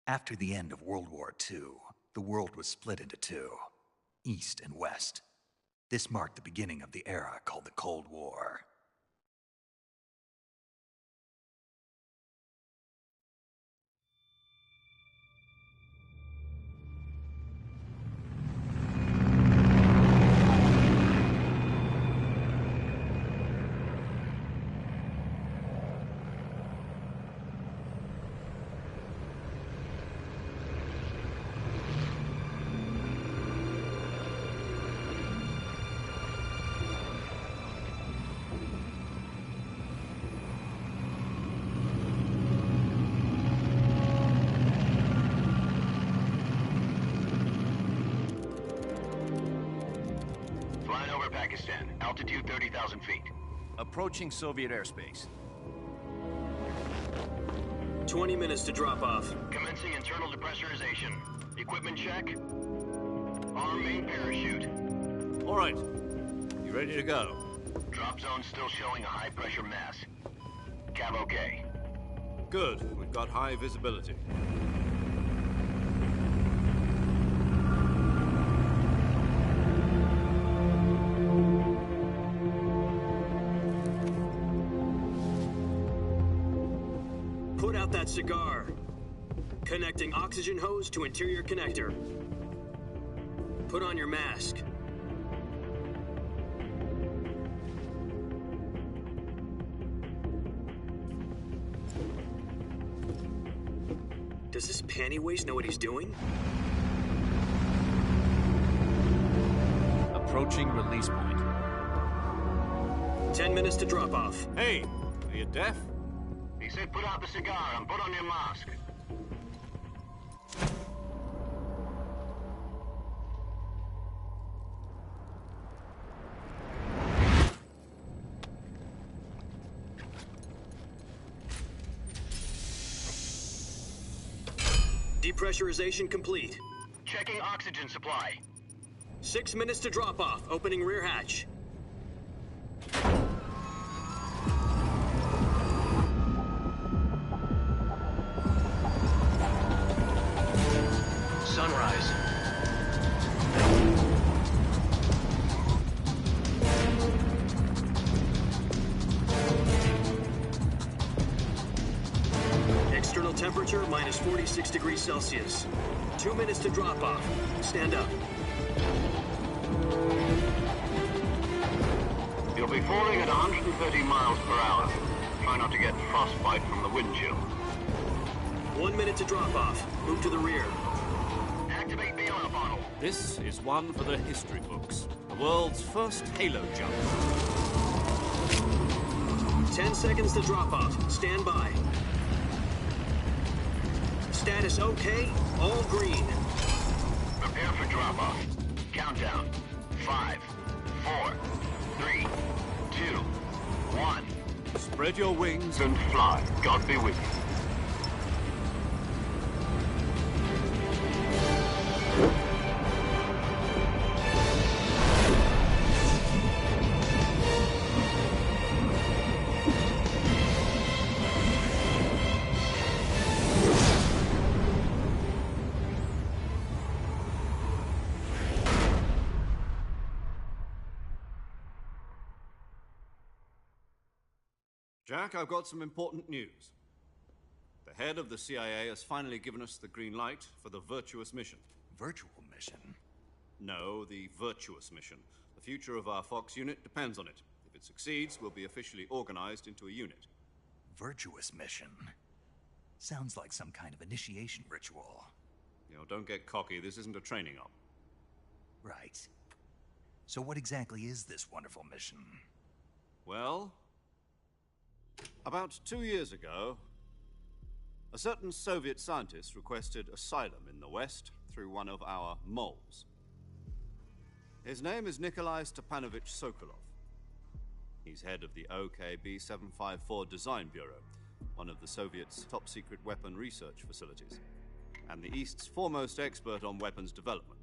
After the end of World War II, the world was split into two, East and West. This marked the beginning of the era called the Cold War. Pakistan, altitude 30,000 feet. Approaching Soviet airspace. 20 minutes to drop off. Commencing internal depressurization. Equipment check. Arm main parachute. All right. You ready to go? Drop zone still showing a high pressure mass. Cav okay. Good. We've got high visibility. Put out that cigar. Connecting oxygen hose to interior connector. Put on your mask. Does this panty waste know what he's doing? Approaching release point. 10 minutes to drop off. Hey, are you deaf? He said put out the cigar and put on your mask. Depressurization complete. Checking oxygen supply. 6 minutes to drop off. Opening rear hatch. Sunrise. External temperature minus 46 degrees Celsius. 2 minutes to drop off. Stand up. You'll be falling at 130 miles per hour. Try not to get frostbite from the wind chill. 1 minute to drop off. Move to the rear. Activate the honor bottle. This is one for the history books. The world's first halo jump. 10 seconds to drop off. Stand by. Status okay. All green. Prepare for drop-off. Countdown. 5, 4, 3, 2, 1. Spread your wings And fly. God be with you. Jack, I've got some important news. The head of the CIA has finally given us the green light for the Virtuous mission. Virtual mission? No, the Virtuous mission. The future of our Fox unit depends on it. If it succeeds, we'll be officially organized into a unit. Virtuous mission? Sounds like some kind of initiation ritual. You know, don't get cocky. This isn't a training op. Right. So what exactly is this wonderful mission? Well, about 2 years ago, a certain Soviet scientist requested asylum in the West through one of our moles. His name is Nikolai Stepanovich Sokolov. He's head of the OKB-754 Design Bureau, one of the Soviets' top-secret weapon research facilities, and the East's foremost expert on weapons development.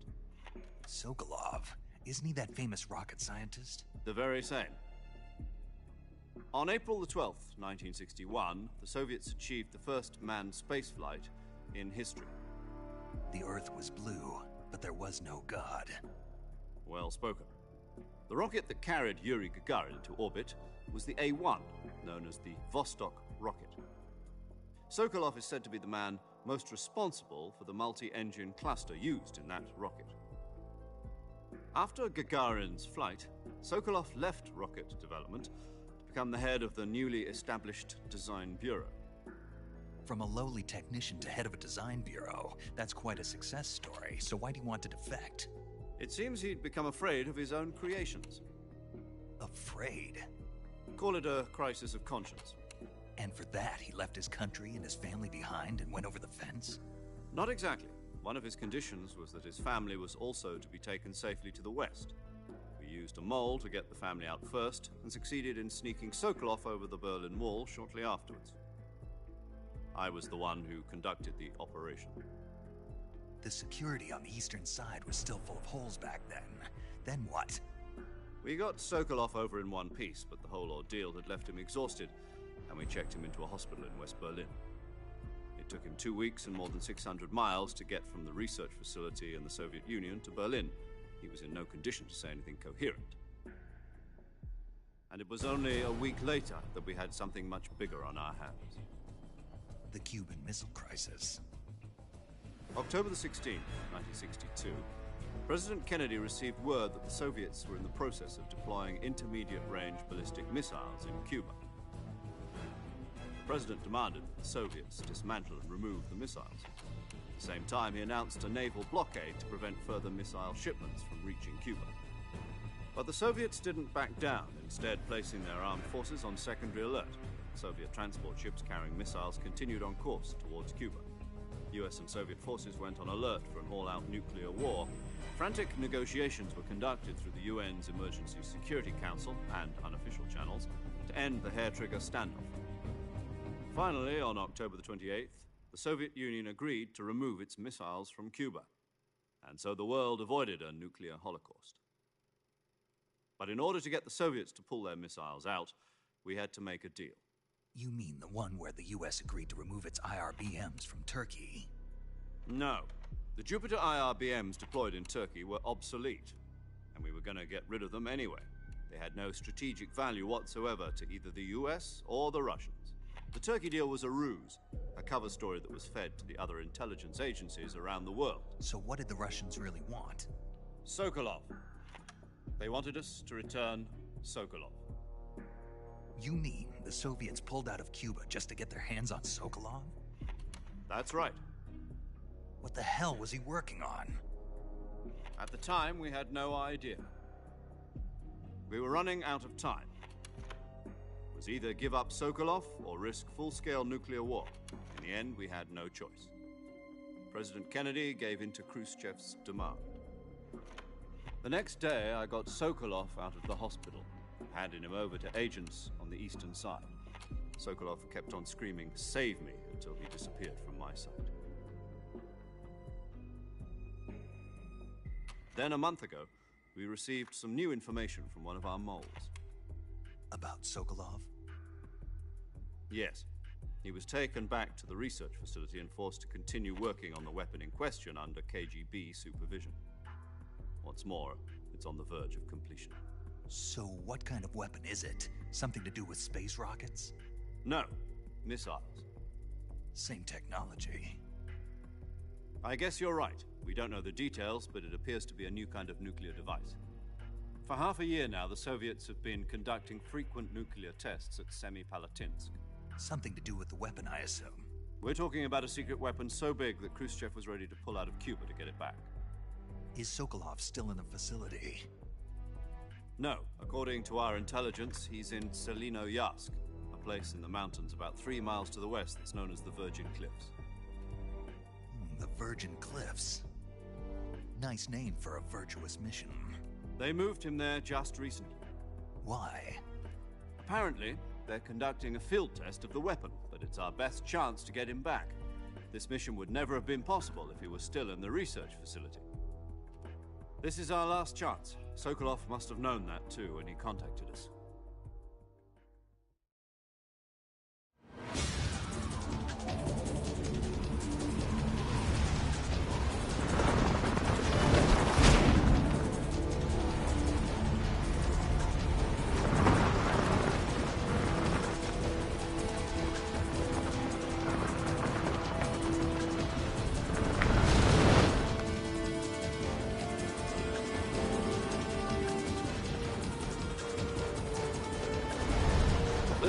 Sokolov? Isn't he that famous rocket scientist? The very same. On April the 12th, 1961, the Soviets achieved the first manned spaceflight in history. The Earth was blue, but there was no God. Well spoken. The rocket that carried Yuri Gagarin into orbit was the A-1, known as the Vostok rocket. Sokolov is said to be the man most responsible for the multi-engine cluster used in that rocket. After Gagarin's flight, Sokolov left rocket development to become the head of the newly established Design Bureau. From a lowly technician to head of a design bureau, that's quite a success story, so why'd he want to defect? It seems he'd become afraid of his own creations. Afraid? Call it a crisis of conscience. And for that, he left his country and his family behind and went over the fence? Not exactly. One of his conditions was that his family was also to be taken safely to the west. We used a mole to get the family out first and succeeded in sneaking Sokolov over the Berlin Wall shortly afterwards. I was the one who conducted the operation. The security on the eastern side was still full of holes back then. Then what? We got Sokolov over in one piece, but the whole ordeal had left him exhausted, and we checked him into a hospital in West Berlin. It took him 2 weeks and more than 600 miles to get from the research facility in the Soviet Union to Berlin. He was in no condition to say anything coherent. And it was only a week later that we had something much bigger on our hands. The Cuban Missile Crisis. October the 16th, 1962, President Kennedy received word that the Soviets were in the process of deploying intermediate-range ballistic missiles in Cuba. The President demanded that the Soviets dismantle and remove the missiles. At the same time, he announced a naval blockade to prevent further missile shipments from reaching Cuba. But the Soviets didn't back down, instead placing their armed forces on secondary alert. Soviet transport ships carrying missiles continued on course towards Cuba. US and Soviet forces went on alert for an all-out nuclear war. Frantic negotiations were conducted through the UN's Emergency Security Council and unofficial channels to end the hair-trigger standoff. Finally, on October the 28th, the Soviet Union agreed to remove its missiles from Cuba, and so the world avoided a nuclear holocaust. But in order to get the Soviets to pull their missiles out, we had to make a deal. You mean the one where the US agreed to remove its IRBMs from Turkey? No. The Jupiter IRBMs deployed in Turkey were obsolete, and we were going to get rid of them anyway. They had no strategic value whatsoever to either the US or the Russians. The Turkey deal was a ruse, a cover story that was fed to the other intelligence agencies around the world. So what did the Russians really want? Sokolov. They wanted us to return Sokolov. You mean the Soviets pulled out of Cuba just to get their hands on Sokolov? That's right. What the hell was he working on? At the time, we had no idea. We were running out of time. It was either give up Sokolov or risk full-scale nuclear war. In the end, we had no choice. President Kennedy gave in to Khrushchev's demand. The next day, I got Sokolov out of the hospital, handing him over to agents on the eastern side. Sokolov kept on screaming, "Save me," until he disappeared from my sight. Then, a month ago, we received some new information from one of our moles. About Sokolov? Yes. He was taken back to the research facility and forced to continue working on the weapon in question under KGB supervision. What's more, it's on the verge of completion. So what kind of weapon is it? Something to do with space rockets? No, missiles. Same technology. I guess you're right. We don't know the details, but it appears to be a new kind of nuclear device. For half a year now, the Soviets have been conducting frequent nuclear tests at Semipalatinsk. Something to do with the weapon, I assume. We're talking about a secret weapon so big that Khrushchev was ready to pull out of Cuba to get it back. Is Sokolov still in the facility? No. According to our intelligence, he's in Selinoyarsk, a place in the mountains about 3 miles to the west that's known as the Virgin Cliffs. The Virgin Cliffs. Nice name for a virtuous mission. They moved him there just recently. Why? Apparently, they're conducting a field test of the weapon, but it's our best chance to get him back. This mission would never have been possible if he was still in the research facility. This is our last chance. Sokolov must have known that too when he contacted us.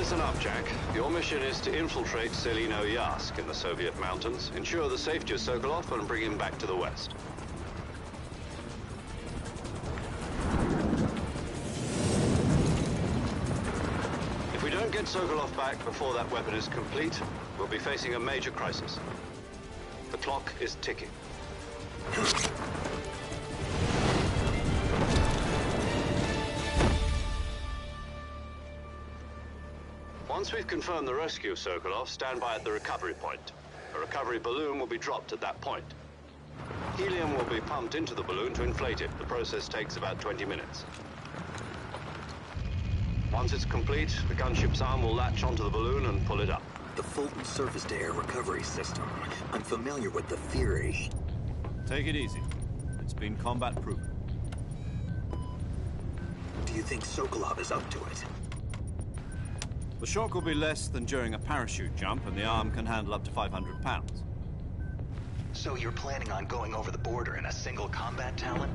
Listen up, Jack. Your mission is to infiltrate Selino Yask in the Soviet mountains, ensure the safety of Sokolov, and bring him back to the West. If we don't get Sokolov back before that weapon is complete, we'll be facing a major crisis. The clock is ticking. Once we've confirmed the rescue of Sokolov, stand by at the recovery point. A recovery balloon will be dropped at that point. Helium will be pumped into the balloon to inflate it. The process takes about 20 minutes. Once it's complete, the gunship's arm will latch onto the balloon and pull it up. The Fulton surface-to-air recovery system. I'm familiar with the theory. Take it easy. It's been combat-proven. Do you think Sokolov is up to it? The shock will be less than during a parachute jump, and the arm can handle up to 500 pounds. So you're planning on going over the border in a single combat Talon?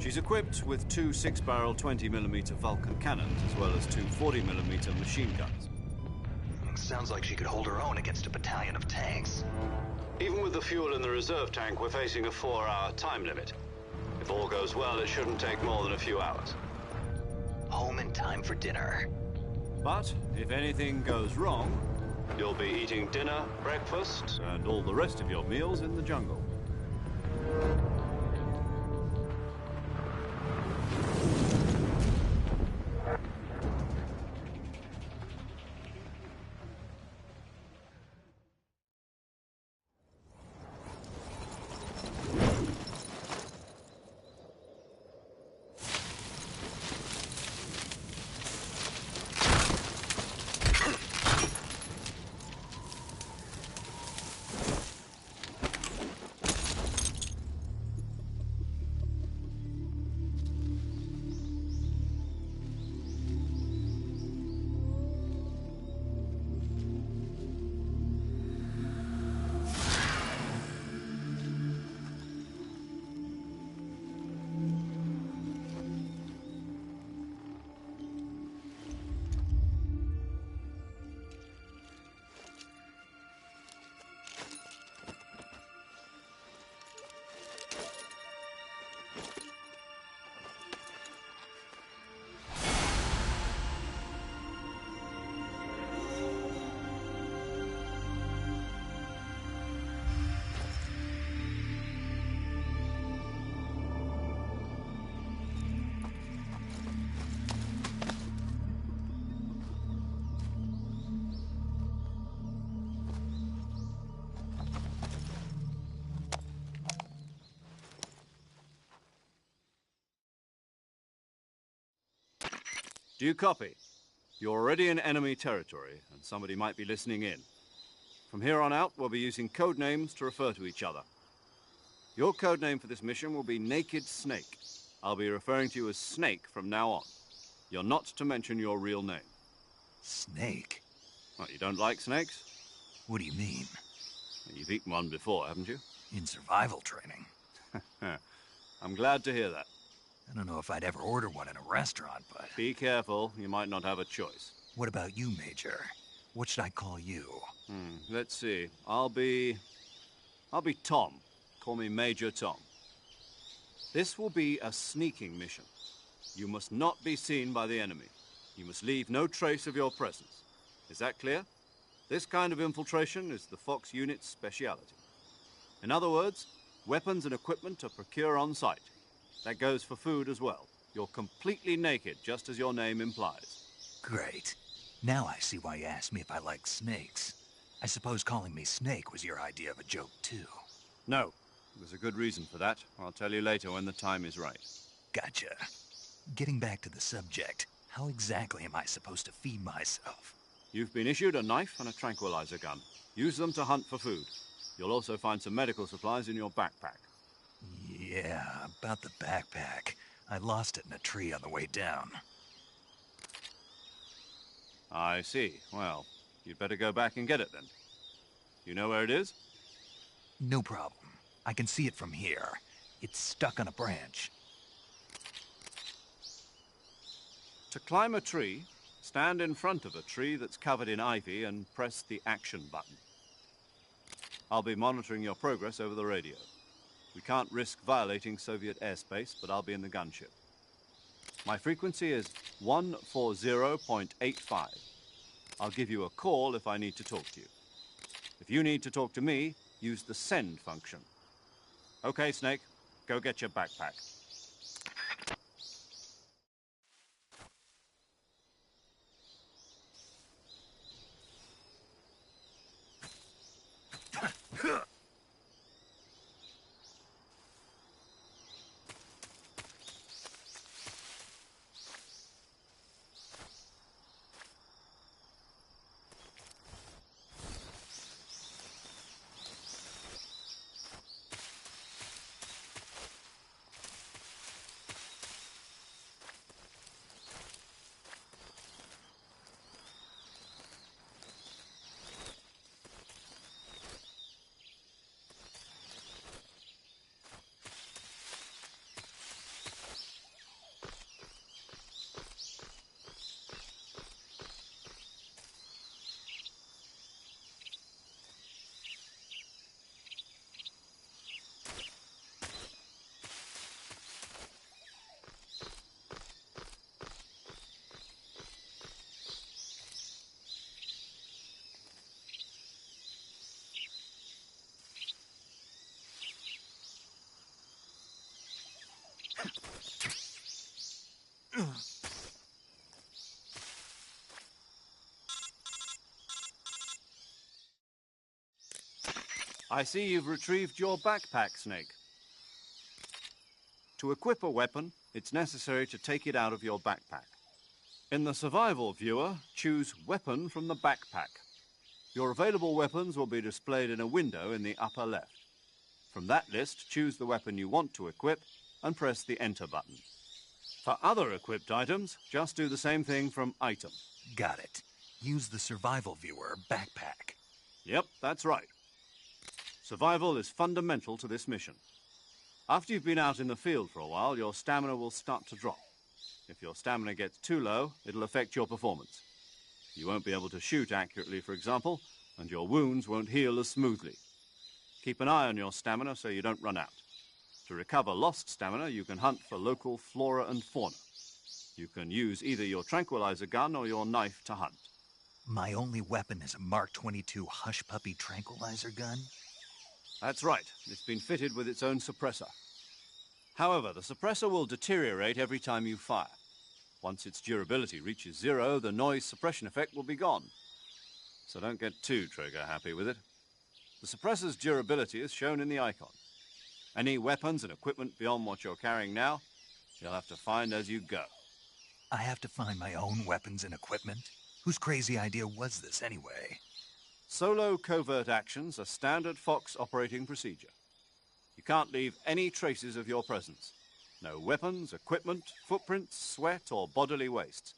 She's equipped with two 6-barrel 20mm Vulcan cannons, as well as two 40mm machine guns. Sounds like she could hold her own against a battalion of tanks. Even with the fuel in the reserve tank, we're facing a 4-hour time limit. If all goes well, it shouldn't take more than a few hours. Home in time for dinner. But if anything goes wrong, You'll be eating dinner, breakfast, and all the rest of your meals in the jungle. Do you copy? You're already in enemy territory, and somebody might be listening in. From here on out, we'll be using code names to refer to each other. Your code name for this mission will be Naked Snake. I'll be referring to you as Snake from now on. You're not to mention your real name. Snake? Well, you don't like snakes? What do you mean? You've eaten one before, haven't you? In survival training. I'm glad to hear that. I don't know if I'd ever order one in a restaurant, but... Be careful, you might not have a choice. What about you, Major? What should I call you? Let's see. I'll be Tom. Call me Major Tom. This will be a sneaking mission. You must not be seen by the enemy. You must leave no trace of your presence. Is that clear? This kind of infiltration is the Fox unit's speciality. In other words, weapons and equipment are procured on site. That goes for food as well. You're completely naked, just as your name implies. Great. Now I see why you asked me if I like snakes. I suppose calling me Snake was your idea of a joke, too. No. There's a good reason for that. I'll tell you later when the time is right. Gotcha. Getting back to the subject, how exactly am I supposed to feed myself? You've been issued a knife and a tranquilizer gun. Use them to hunt for food. You'll also find some medical supplies in your backpack. Yeah, about the backpack. I lost it in a tree on the way down. I see. Well, you'd better go back and get it then. You know where it is? No problem. I can see it from here. It's stuck on a branch. To climb a tree, Stand in front of a tree that's covered in ivy and press the action button. I'll be monitoring your progress over the radio. We can't risk violating Soviet airspace, but I'll be in the gunship. My frequency is 140.85. I'll give you a call if I need to talk to you. If you need to talk to me, use the send function. Okay, Snake, go get your backpack. I see you've retrieved your backpack, Snake. To equip a weapon, it's necessary to take it out of your backpack. In the survival viewer, choose Weapon from the backpack. Your available weapons will be displayed in a window in the upper left. From that list, choose the weapon you want to equip and press the Enter button. For other equipped items, just do the same thing from Item. Got it. Use the survival viewer backpack. Yep, that's right. Survival is fundamental to this mission. After you've been out in the field for a while, your stamina will start to drop. If your stamina gets too low, it'll affect your performance. You won't be able to shoot accurately, for example, and your wounds won't heal as smoothly. Keep an eye on your stamina so you don't run out. To recover lost stamina, you can hunt for local flora and fauna. You can use either your tranquilizer gun or your knife to hunt. My only weapon is a Mark 22 Hush Puppy tranquilizer gun? That's right. It's been fitted with its own suppressor. However, the suppressor will deteriorate every time you fire. Once its durability reaches 0, the noise suppression effect will be gone. So don't get too trigger-happy with it. The suppressor's durability is shown in the icon. Any weapons and equipment beyond what you're carrying now, you'll have to find as you go. I have to find my own weapons and equipment? Whose crazy idea was this anyway? Solo covert actions are standard Fox operating procedure. You can't leave any traces of your presence. No weapons, equipment, footprints, sweat, or bodily waste.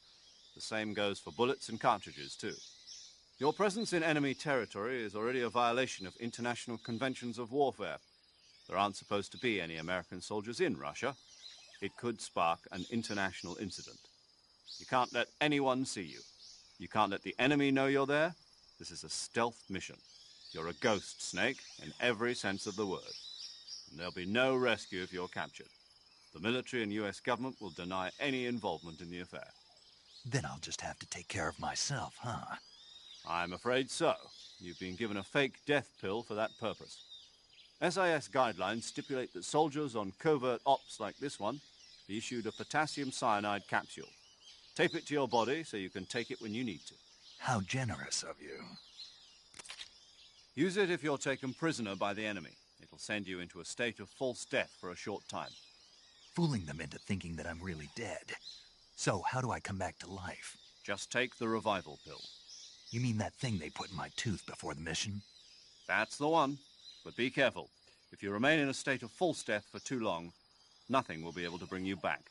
The same goes for bullets and cartridges, too. Your presence in enemy territory is already a violation of international conventions of warfare. There aren't supposed to be any American soldiers in Russia. It could spark an international incident. You can't let anyone see you. You can't let the enemy know you're there. This is a stealth mission. You're a ghost, Snake, in every sense of the word. And there'll be no rescue if you're captured. The military and US government will deny any involvement in the affair. Then I'll just have to take care of myself, huh? I'm afraid so. You've been given a fake death pill for that purpose. SIS guidelines stipulate that soldiers on covert ops like this one be issued a potassium cyanide capsule. Tape it to your body so you can take it when you need to. How generous of you. Use it if you're taken prisoner by the enemy. It'll send you into a state of false death for a short time. Fooling them into thinking that I'm really dead. So, how do I come back to life? Just take the revival pill. You mean that thing they put in my tooth before the mission? That's the one. But be careful. If you remain in a state of false death for too long, nothing will be able to bring you back.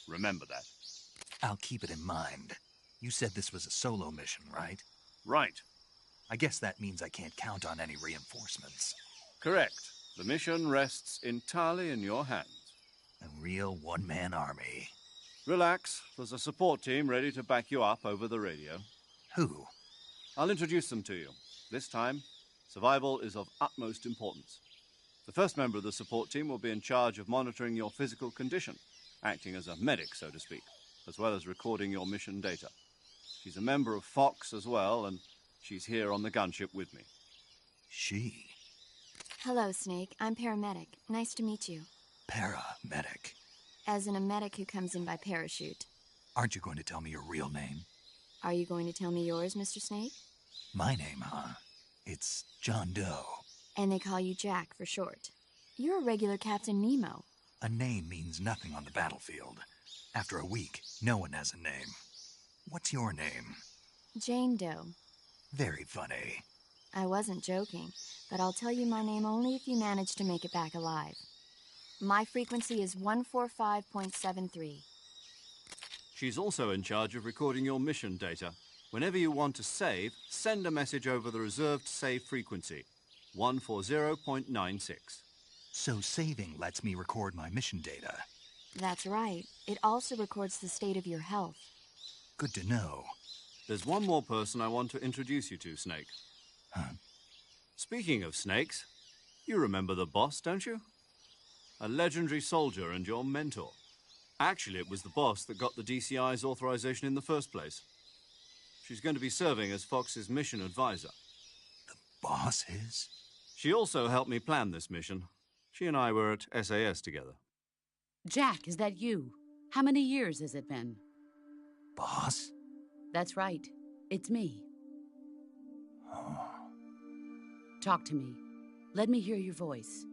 Remember that. I'll keep it in mind. You said this was a solo mission, right? Right. I guess that means I can't count on any reinforcements. Correct. The mission rests entirely in your hands. A real one-man army. Relax. There's a support team ready to back you up over the radio. Who? I'll introduce them to you. This time, survival is of utmost importance. The first member of the support team will be in charge of monitoring your physical condition, acting as a medic, so to speak, as well as recording your mission data. She's a member of Fox as well, and she's here on the gunship with me. She. Hello, Snake. I'm paramedic. Nice to meet you. Paramedic. As in a medic who comes in by parachute. Aren't you going to tell me your real name? Are you going to tell me yours, Mr. Snake? My name, huh? It's John Doe. And they call you Jack for short. You're a regular Captain Nemo. A name means nothing on the battlefield. After a week, no one has a name. What's your name? Jane Doe. Very funny. I wasn't joking, but I'll tell you my name only if you manage to make it back alive. My frequency is 145.73. She's also in charge of recording your mission data. Whenever you want to save, send a message over the reserved save frequency, 140.96. So saving lets me record my mission data. That's right. It also records the state of your health. Good to know. There's one more person I want to introduce you to, Snake. Huh? Speaking of snakes, you remember the boss, don't you? A legendary soldier and your mentor. Actually, it was the boss that got the DCI's authorization in the first place. She's going to be serving as Fox's mission advisor. The boss is? She also helped me plan this mission. She and I were at SAS together. Jack, is that you? How many years has it been? Boss? That's right. It's me. Oh. Talk to me. Let me hear your voice.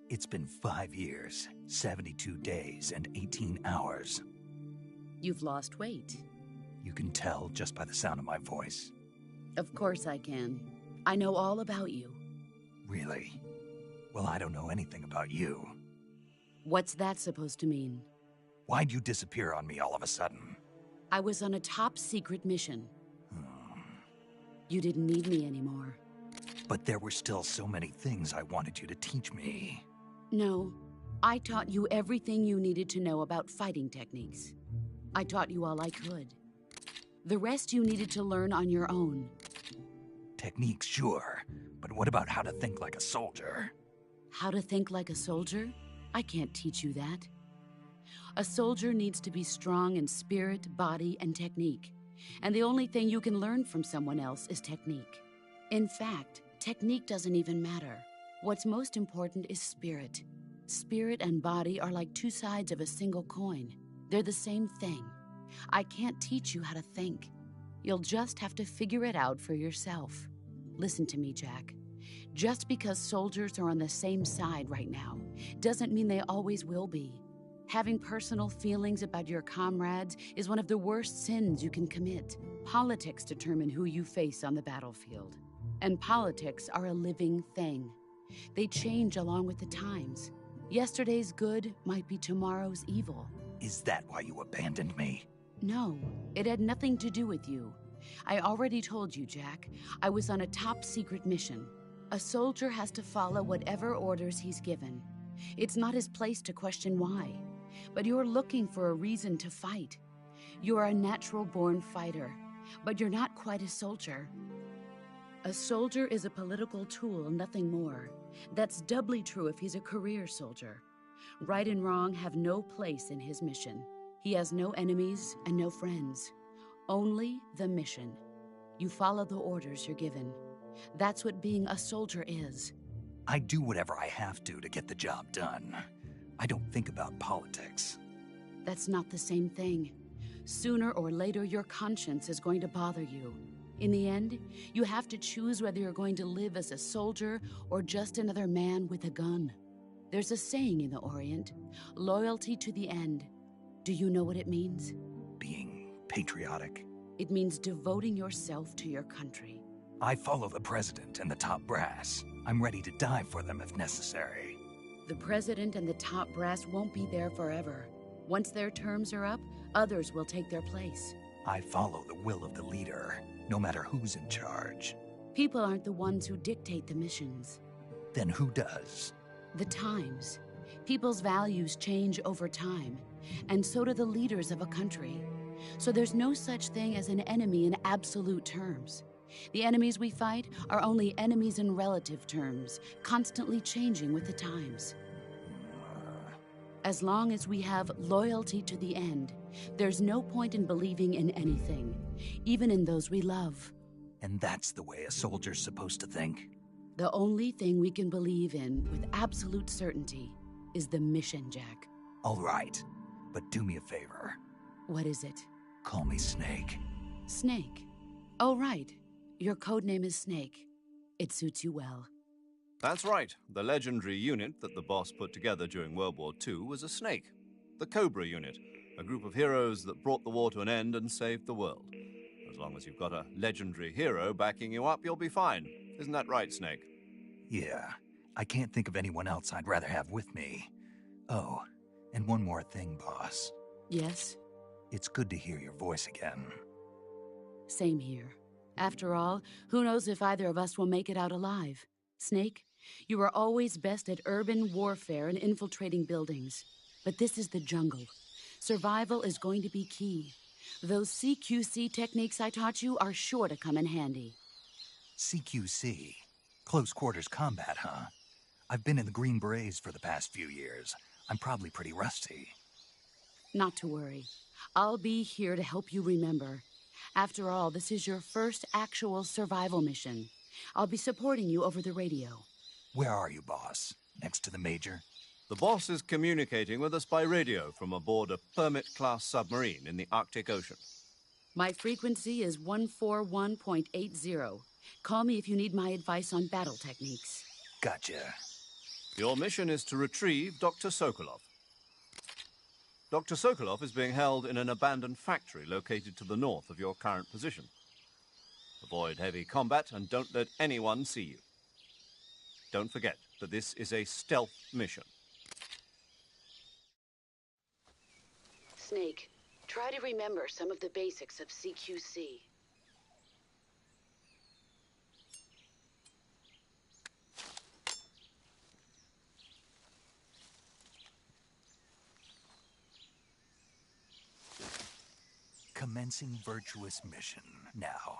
It's been 5 years, 72 days, and 18 hours. You've lost weight. You can tell just by the sound of my voice. Of course I can. I know all about you. Really? Well, I don't know anything about you. What's that supposed to mean? Why'd you disappear on me all of a sudden? I was on a top-secret mission. You didn't need me anymore. But there were still so many things I wanted you to teach me. No, I taught you everything you needed to know about fighting techniques. I taught you all I could. The rest you needed to learn on your own. Techniques, sure. But what about how to think like a soldier? How to think like a soldier? I can't teach you that. A soldier needs to be strong in spirit, body, and technique. And the only thing you can learn from someone else is technique. In fact, technique doesn't even matter. What's most important is spirit. Spirit and body are like two sides of a single coin. They're the same thing. I can't teach you how to think. You'll just have to figure it out for yourself. Listen to me, Jack. Just because soldiers are on the same side right now doesn't mean they always will be. Having personal feelings about your comrades is one of the worst sins you can commit. Politics determine who you face on the battlefield. And politics are a living thing. They change along with the times. Yesterday's good might be tomorrow's evil. Is that why you abandoned me? No, it had nothing to do with you. I already told you, Jack. I was on a top-secret mission. A soldier has to follow whatever orders he's given. It's not his place to question why. But you're looking for a reason to fight. You're a natural-born fighter, but you're not quite a soldier. A soldier is a political tool, nothing more. That's doubly true if he's a career soldier. Right and wrong have no place in his mission. He has no enemies and no friends. Only the mission. You follow the orders you're given. That's what being a soldier is. I do whatever I have to get the job done. I don't think about politics. That's not the same thing. Sooner or later, your conscience is going to bother you. In the end, you have to choose whether you're going to live as a soldier or just another man with a gun. There's a saying in the Orient, loyalty to the end. Do you know what it means? Being patriotic. It means devoting yourself to your country. I follow the president and the top brass. I'm ready to die for them if necessary. The president and the top brass won't be there forever. Once their terms are up, others will take their place. I follow the will of the leader, no matter who's in charge. People aren't the ones who dictate the missions. Then who does? The times. People's values change over time, and so do the leaders of a country. So there's no such thing as an enemy in absolute terms. The enemies we fight are only enemies in relative terms, constantly changing with the times. As long as we have loyalty to the end, there's no point in believing in anything, even in those we love. And that's the way a soldier's supposed to think? The only thing we can believe in with absolute certainty is the mission, Jack. All right, but do me a favor. What is it? Call me Snake. Snake. Oh, right. Your codename is Snake. It suits you well. That's right. The legendary unit that the boss put together during World War II was a snake. The Cobra unit, a group of heroes that brought the war to an end and saved the world. As long as you've got a legendary hero backing you up, you'll be fine. Isn't that right, Snake? Yeah, I can't think of anyone else I'd rather have with me. Oh, and one more thing, boss. Yes? It's good to hear your voice again. Same here. After all, who knows if either of us will make it out alive? Snake, you are always best at urban warfare and infiltrating buildings. But this is the jungle. Survival is going to be key. Those CQC techniques I taught you are sure to come in handy. CQC? Close quarters combat, huh? I've been in the Green Berets for the past few years. I'm probably pretty rusty. Not to worry. I'll be here to help you remember. After all, this is your first actual survival mission. I'll be supporting you over the radio. Where are you, boss? Next to the Major? The boss is communicating with us by radio from aboard a Permit-class submarine in the Arctic Ocean. My frequency is 141.80. Call me if you need my advice on battle techniques. Gotcha. Your mission is to retrieve Dr. Sokolov. Dr. Sokolov is being held in an abandoned factory located to the north of your current position. Avoid heavy combat and don't let anyone see you. Don't forget that this is a stealth mission. Snake, try to remember some of the basics of CQC. Commencing virtuous mission now.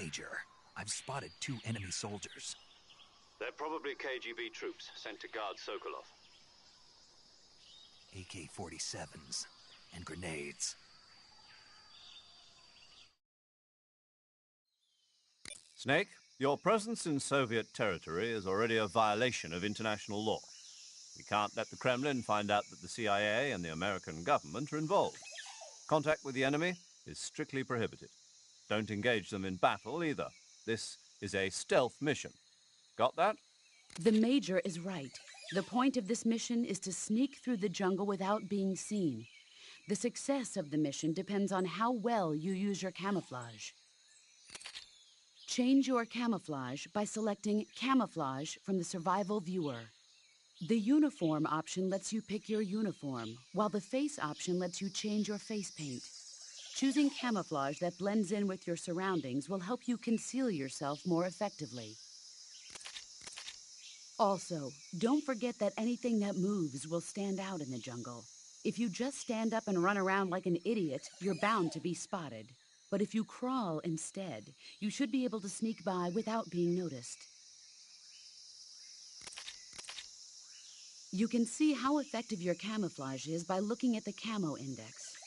Major. I've spotted 2 enemy soldiers. They're probably KGB troops sent to guard Sokolov. AK-47s and grenades. Snake, your presence in Soviet territory is already a violation of international law. We can't let the Kremlin find out that the CIA and the American government are involved. Contact with the enemy is strictly prohibited. Don't engage them in battle either. This is a stealth mission. Got that? The Major is right. The point of this mission is to sneak through the jungle without being seen. The success of the mission depends on how well you use your camouflage. Change your camouflage by selecting Camouflage from the Survival Viewer. The Uniform option lets you pick your uniform, while the Face option lets you change your face paint. Choosing camouflage that blends in with your surroundings will help you conceal yourself more effectively. Also, don't forget that anything that moves will stand out in the jungle. If you just stand up and run around like an idiot, you're bound to be spotted. But if you crawl instead, you should be able to sneak by without being noticed. You can see how effective your camouflage is by looking at the Camo Index.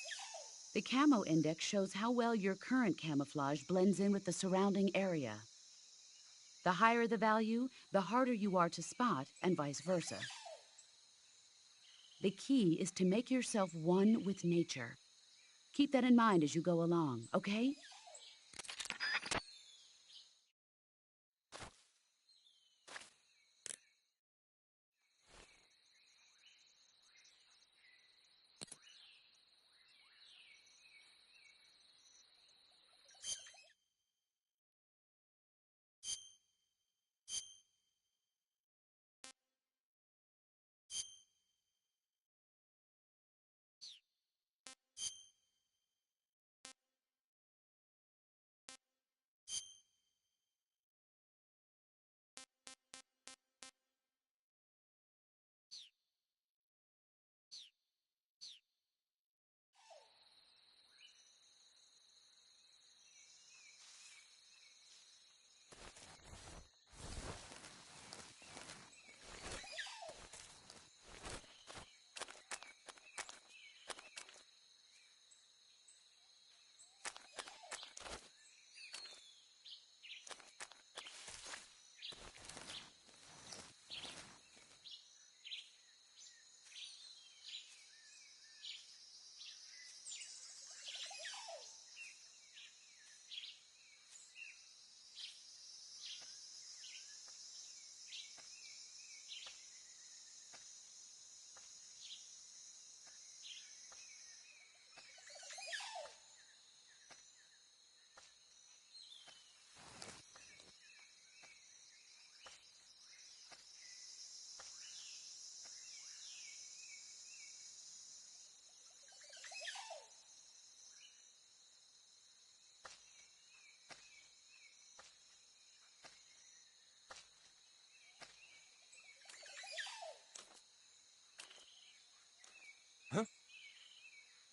The Camo Index shows how well your current camouflage blends in with the surrounding area. The higher the value, the harder you are to spot, and vice versa. The key is to make yourself one with nature. Keep that in mind as you go along, okay?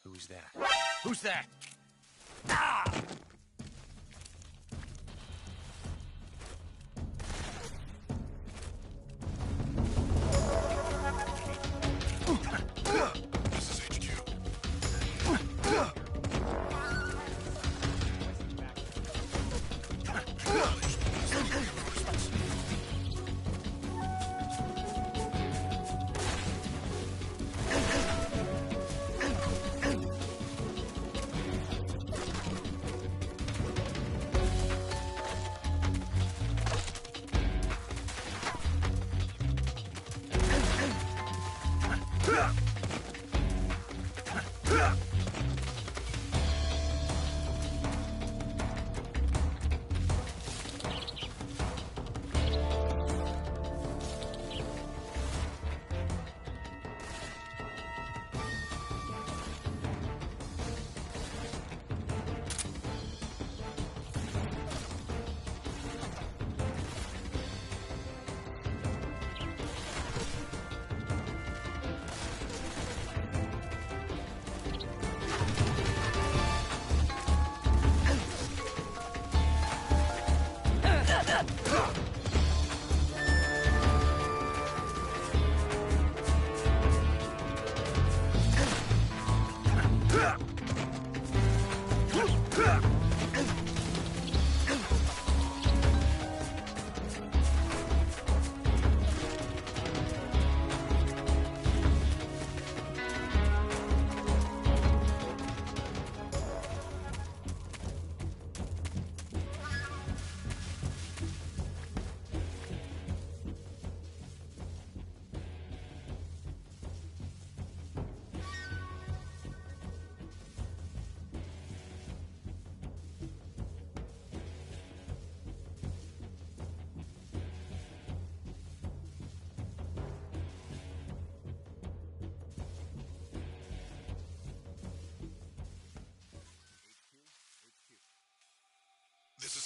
Who's that? Who's that? Ah! This is HQ.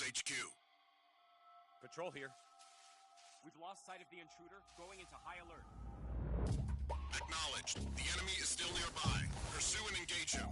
HQ. Patrol here. We've lost sight of the intruder, going into high alert. Acknowledged. The enemy is still nearby. Pursue and engage him.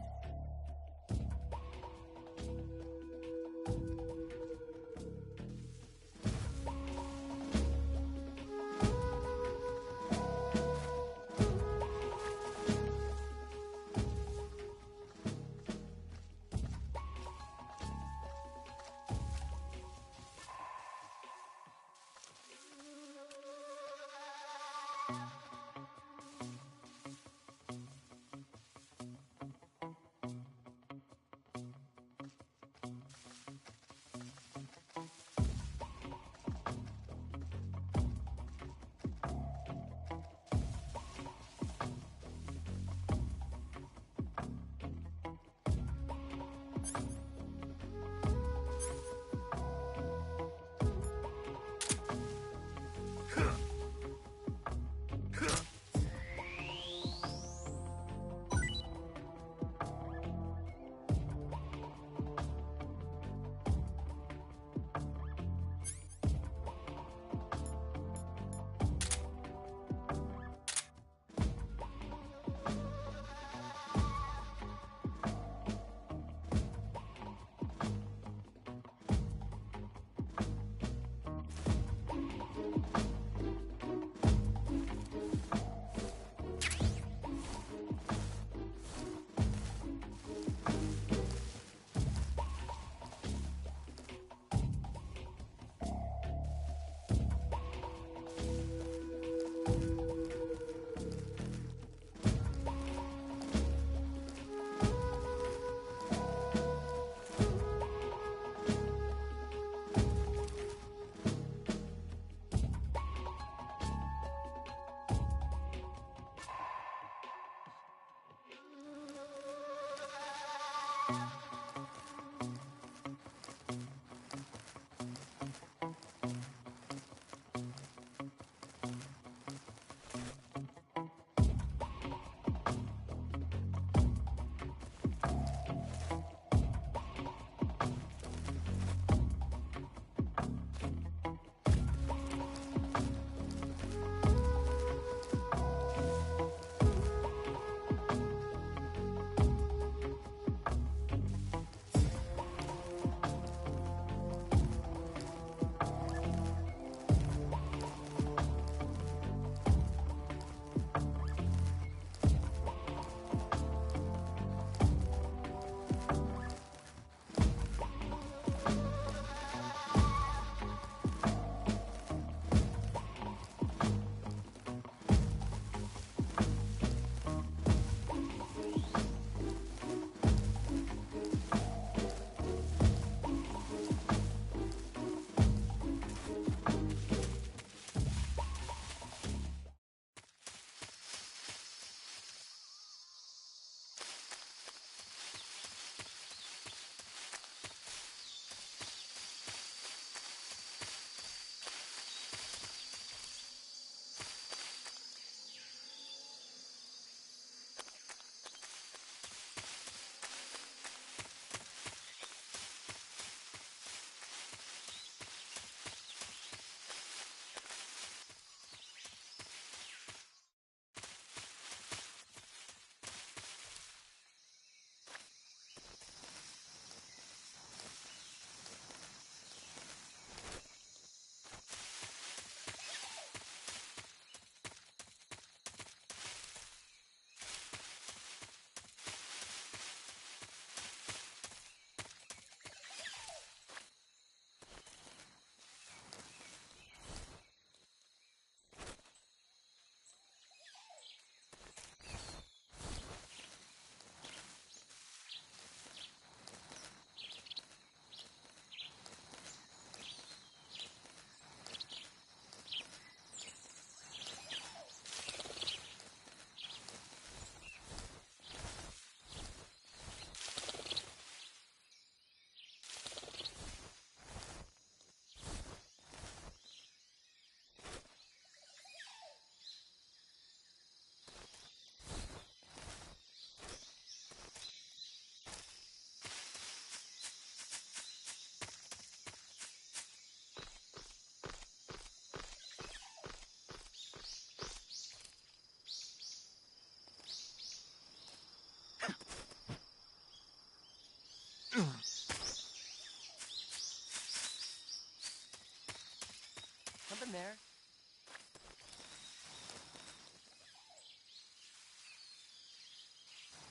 in there.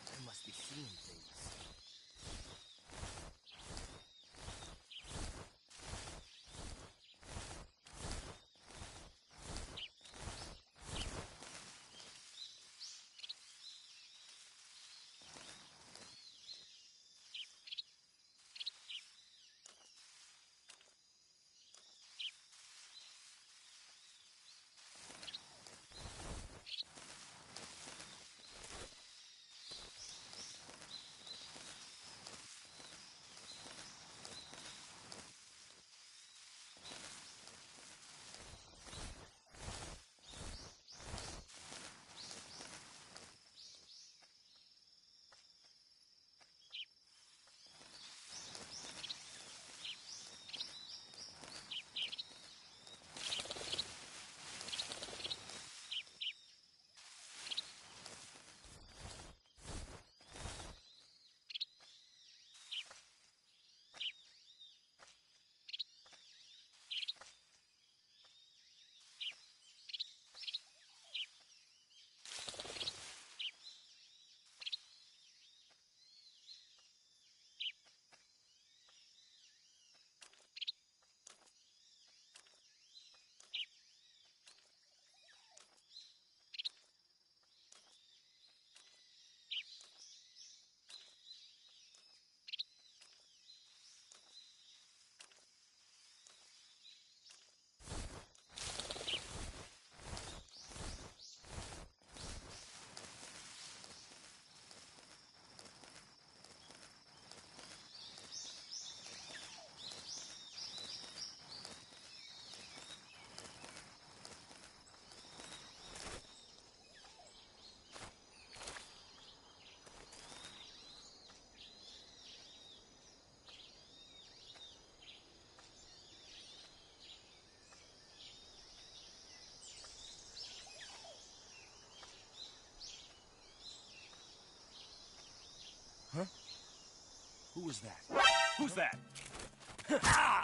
I must be seeing things. Huh? Who was that? Who's that? Ah!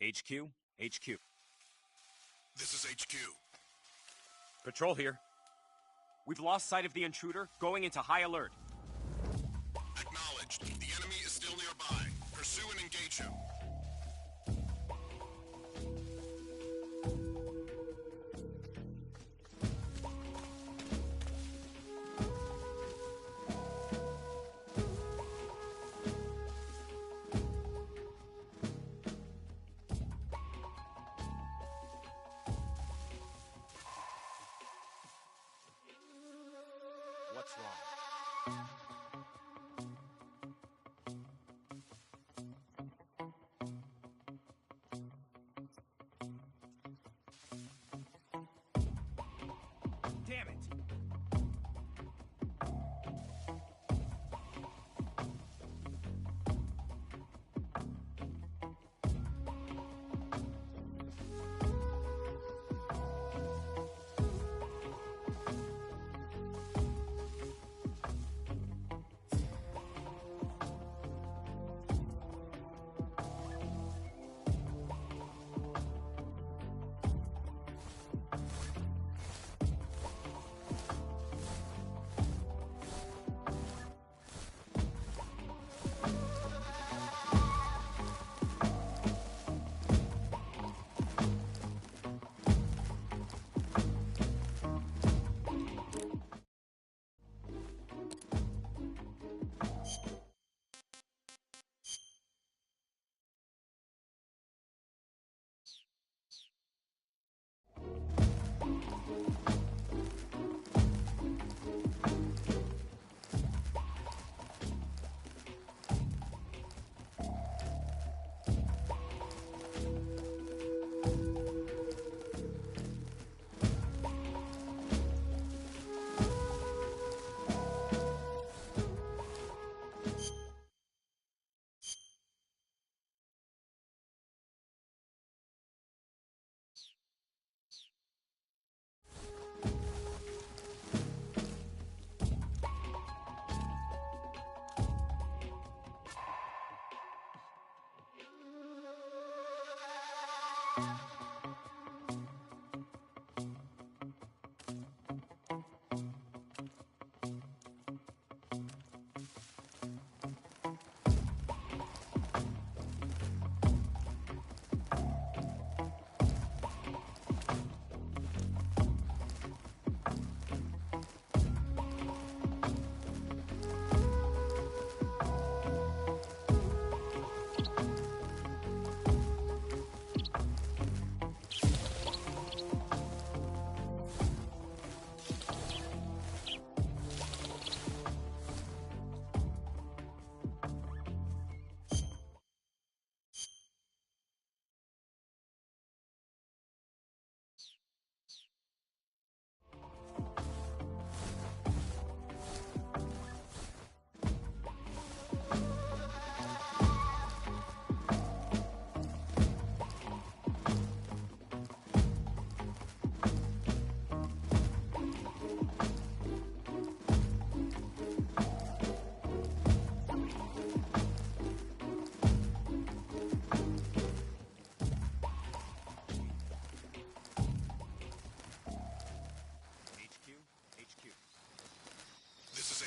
HQ, HQ. This is HQ. Patrol here. We've lost sight of the intruder, going into high alert. Acknowledged. The enemy is still nearby. Pursue and engage him. What's wrong? Damn it!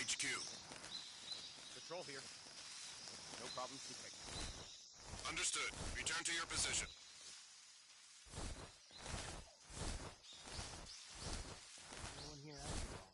HQ. Patrol here. No problems detected. Understood. Return to your position. No one here after all.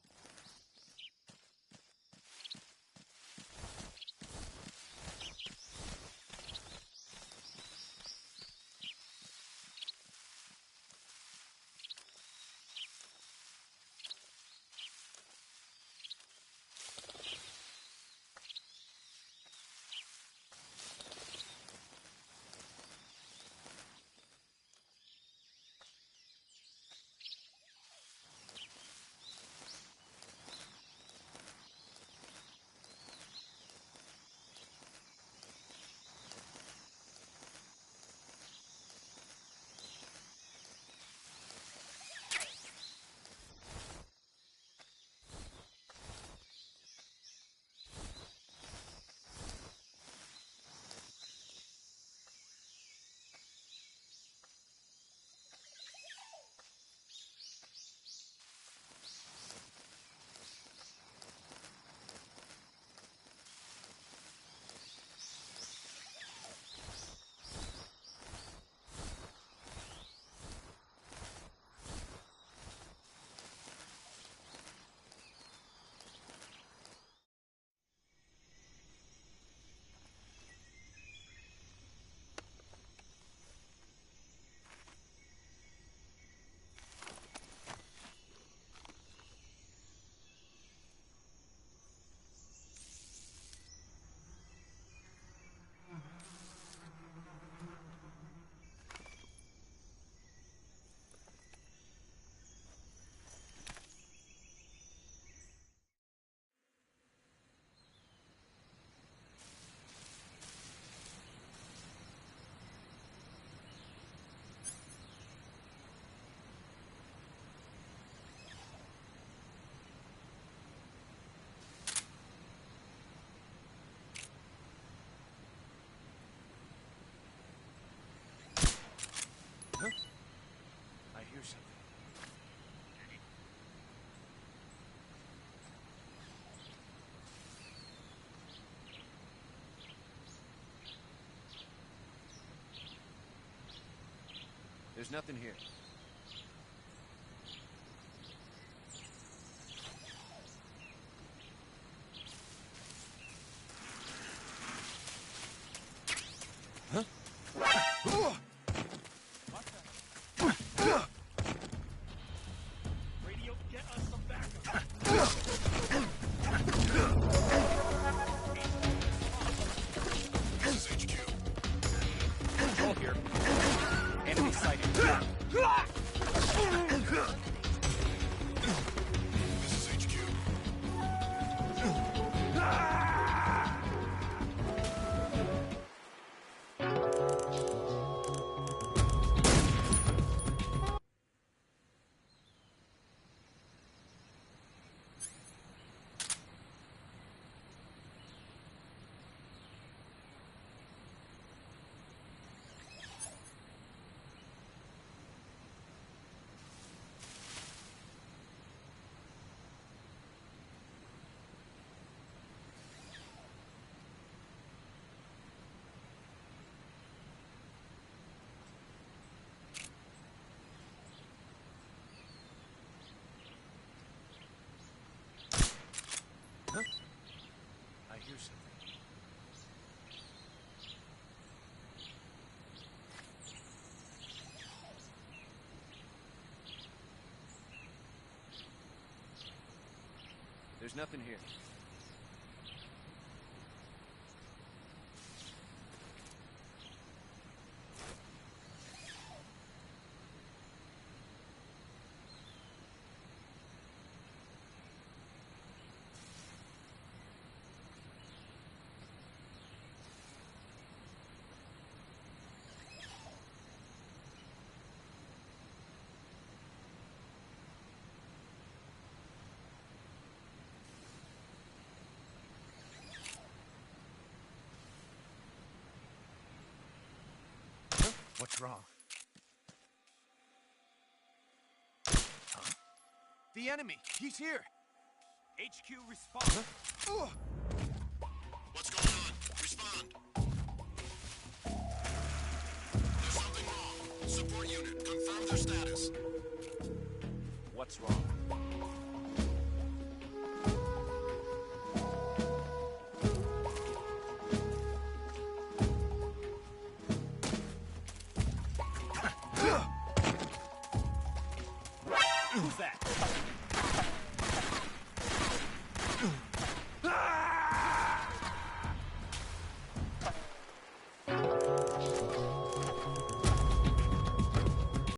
There's nothing here. Radio, get us some backup. This is HQ. Control here. Enemy sighted. This is HQ. I hear something. There's nothing here. What's wrong? Huh? The enemy! He's here! HQ respond. What's going on? Respond. There's something wrong. Support unit, confirm their status. What's wrong?